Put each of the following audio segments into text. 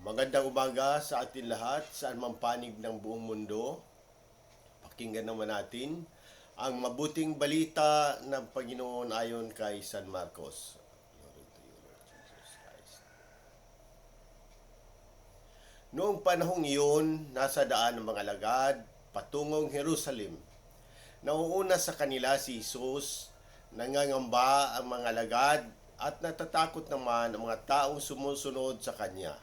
Magandang umaga sa atin lahat, saan man panig ng buong mundo. Pakinggan naman natin ang mabuting balita ng Panginoon ayon kay San Marcos. Glory to you, Lord Jesus Christ. Noong panahong iyon, nasa daan ng mga alagad patungong Jerusalem. Nauuna sa kanila si Jesus, nangangamba ang mga alagad at natatakot naman ang mga taong sumusunod sa kanya.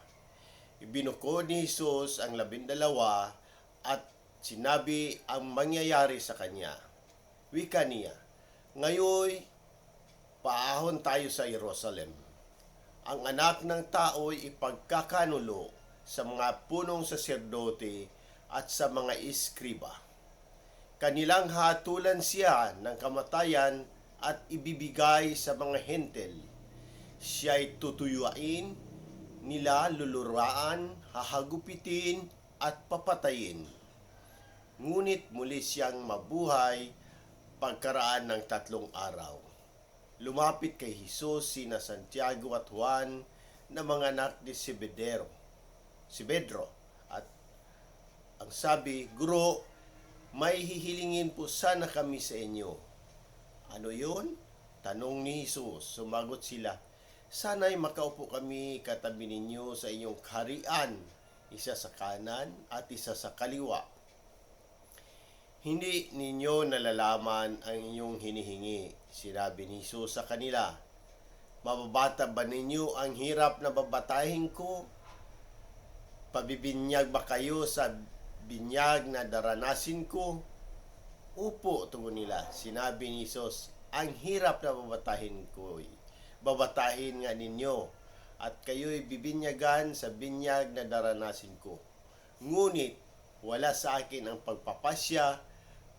Ibinukod ni Jesus ang 12 at sinabi ang mangyayari sa kanya. Wika niya, "Ngayoy, paahon tayo sa Jerusalem. Ang anak ng tao'y ipagkakanulo sa mga punong saserdote at sa mga iskriba. Kanilang hatulan siya ng kamatayan at ibibigay sa mga hentel. Siya'y tutuyuin nila, luluraan, hahagupitin at papatayin. Ngunit muli siyang mabuhay pagkaraan ng 3 araw." Lumapit kay Jesus sina Santiago at Juan na mga anak ni Zebedeo at ang sabi, "Guro, may hihilingin po sana kami sa inyo." "Ano yun?" tanong ni Jesus. Sumagot sila, "Sana'y makaupo kami katabi ninyo sa inyong kaharian, isa sa kanan at isa sa kaliwa. Hindi ninyo nalalaman ang inyong hinihingi." Sinabi ni Jesus sa kanila, "Mababata ba ninyo ang hirap na babatahin ko? Pabibinyag ba kayo sa binyag na daranasin ko?" "Upo," tugon nila. Sinabi ni Jesus, "Ang hirap na babatahin ko'y babatahin nga ninyo, at kayo'y bibinyagan sa binyag na daranasin ko. Ngunit wala sa akin ang pagpapasya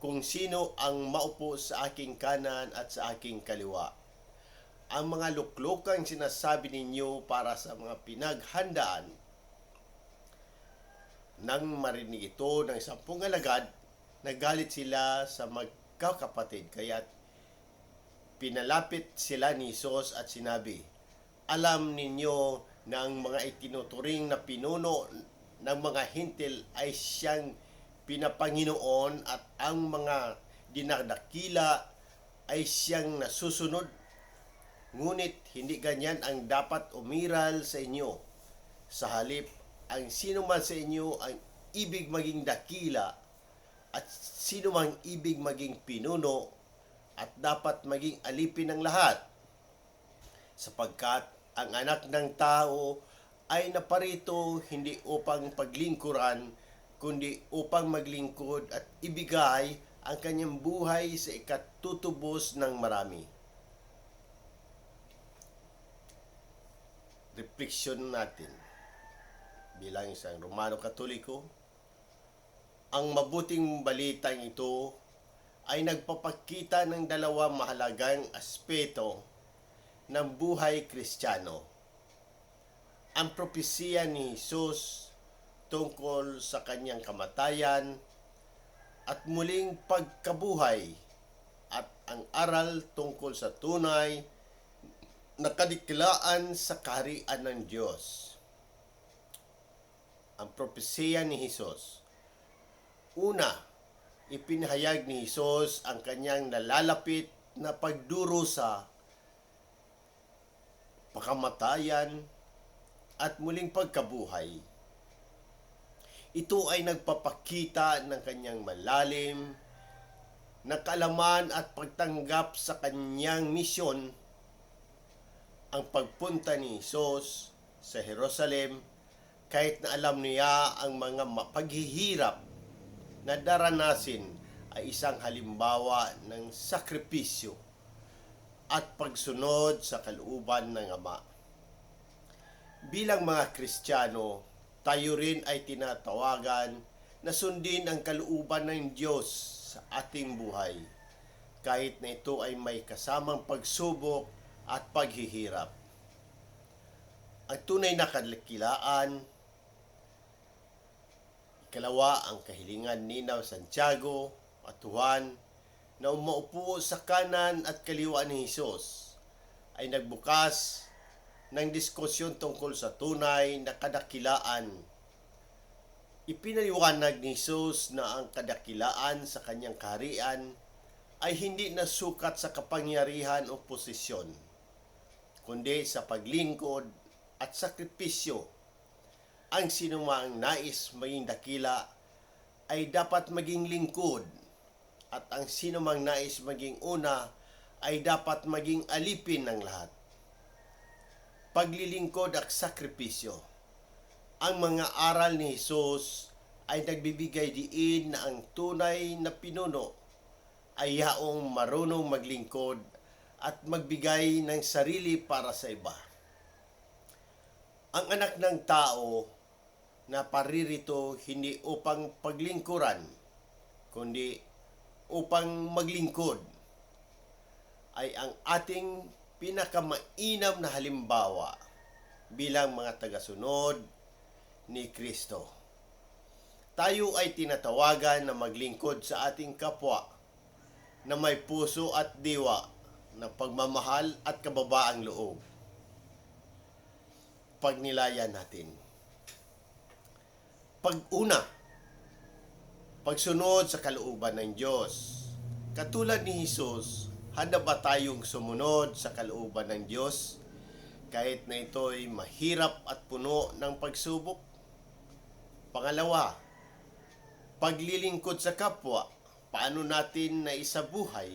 kung sino ang maupo sa aking kanan at sa aking kaliwa. Ang mga luklukang sinasabi ninyo para sa mga pinaghandaan." Nang marinig ito ng 10 alagad, nagalit sila sa magkakapatid, kaya pinalapit sila ni Jesus at sinabi, "Alam ninyo na ang mga itinuturing na pinuno ng mga hintil ay siyang pinapanginoon at ang mga dinadakila ay siyang nasusunod. Ngunit hindi ganyan ang dapat umiral sa inyo. Sa halip, ang sino man sa inyo ang ibig maging dakila at sino man ibig maging pinuno at dapat maging alipin ng lahat, sapagkat ang anak ng tao ay naparito hindi upang paglingkuran, kundi upang maglingkod at ibigay ang kanyang buhay sa ikatutubos ng marami." Refleksyon natin bilang isang Romano Katoliko, ang mabuting balitang ito ay nagpapakita ng 2 mahalagang aspeto ng buhay Kristiyano. Ang propesiya ni Jesus tungkol sa kanyang kamatayan at muling pagkabuhay, at ang aral tungkol sa tunay na kadikilaan sa kaharian ng Diyos. Ang propesiya ni Jesus. Una, ipinahayag ni Jesus ang kanyang nalalapit na pagdurusa, pakamatayan at muling pagkabuhay. Ito ay nagpapakita ng kanyang malalim na kaalaman at pagtanggap sa kanyang misyon. Ang pagpunta ni Jesus sa Jerusalem, kahit na alam niya ang mga paghihirap na daranasin, ay isang halimbawa ng sakripisyo at pagsunod sa kalooban ng Ama. Bilang mga Kristiyano, tayo rin ay tinatawagan na sundin ang kalooban ng Diyos sa ating buhay, kahit na ito ay may kasamang pagsubok at paghihirap. Ang tunay na kadakilaan. Ikalawa, ang kahilingan ni Santiago at Juan na umaupo sa kanan at kaliwa ni Jesus ay nagbukas ng diskusyon tungkol sa tunay na kadakilaan. Ipinaliwanag ni Jesus na ang kadakilaan sa kanyang kaharian ay hindi nasukat sa kapangyarihan o posisyon, kundi sa paglingkod at sakripisyo. Ang sinumang nais maging dakila ay dapat maging lingkod, at ang sinumang nais maging una ay dapat maging alipin ng lahat. Paglilingkod at sakripisyo. Ang mga aral ni Jesus ay nagbibigay diin na ang tunay na pinuno ay yaong marunong maglingkod at magbigay ng sarili para sa iba. Ang anak ng tao na paririto hindi upang paglingkuran, kundi upang maglingkod, ay ang ating pinakamainam na halimbawa bilang mga tagasunod ni Kristo. Tayo ay tinatawagan na maglingkod sa ating kapwa na may puso at diwa ng pagmamahal at kababaang loob. Pagnilayan natin. Pag-una, pagsunod sa kalooban ng Diyos. Katulad ni Jesus, handa ba tayong sumunod sa kalooban ng Diyos kahit na ito'y mahirap at puno ng pagsubok? Pangalawa, paglilingkod sa kapwa. Paano natin naisabuhay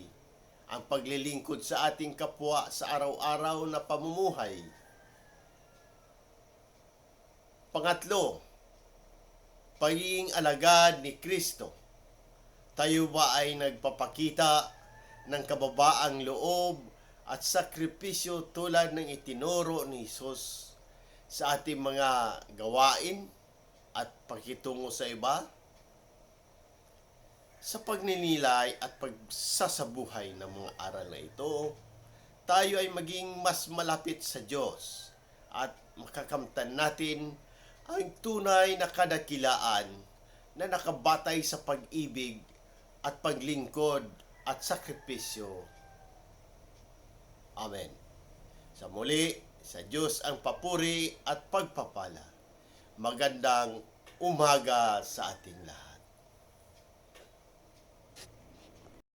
ang paglilingkod sa ating kapwa sa araw-araw na pamumuhay? Pangatlo, pagiging alagad ni Kristo. Tayo ba ay nagpapakita ng kababaang loob at sakripisyo tulad ng itinuro ni Jesus sa ating mga gawain at pakitungo sa iba? Sa pagninilay at pagsasabuhay ng mga aral na ito, tayo ay maging mas malapit sa Diyos at makakamtan natin ang tunay na kadakilaan na nakabatay sa pag-ibig at paglingkod at sakripisyo. Amen. Sa muli, sa Diyos ang papuri at pagpapala. Magandang umaga sa ating lahat.